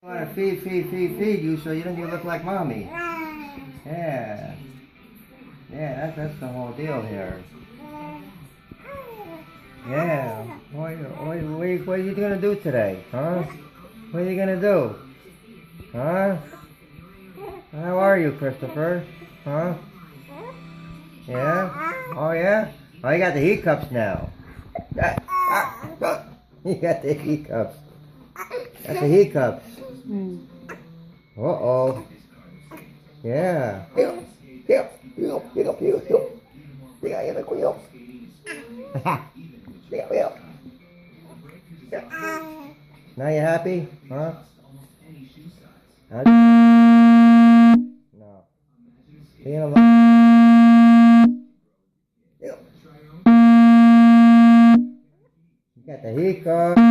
I want to feed you so you don't look like mommy. Yeah. Yeah, that's the whole deal here. Yeah. What are you gonna do today? Huh? What are you gonna do? Huh? How are you, Christopher? Huh? Yeah? Oh yeah? Oh, you got the hiccups now. You got the hiccups. That's the hiccups. Uh-oh. Yeah. Now you happy? Huh? No. You got the hiccups.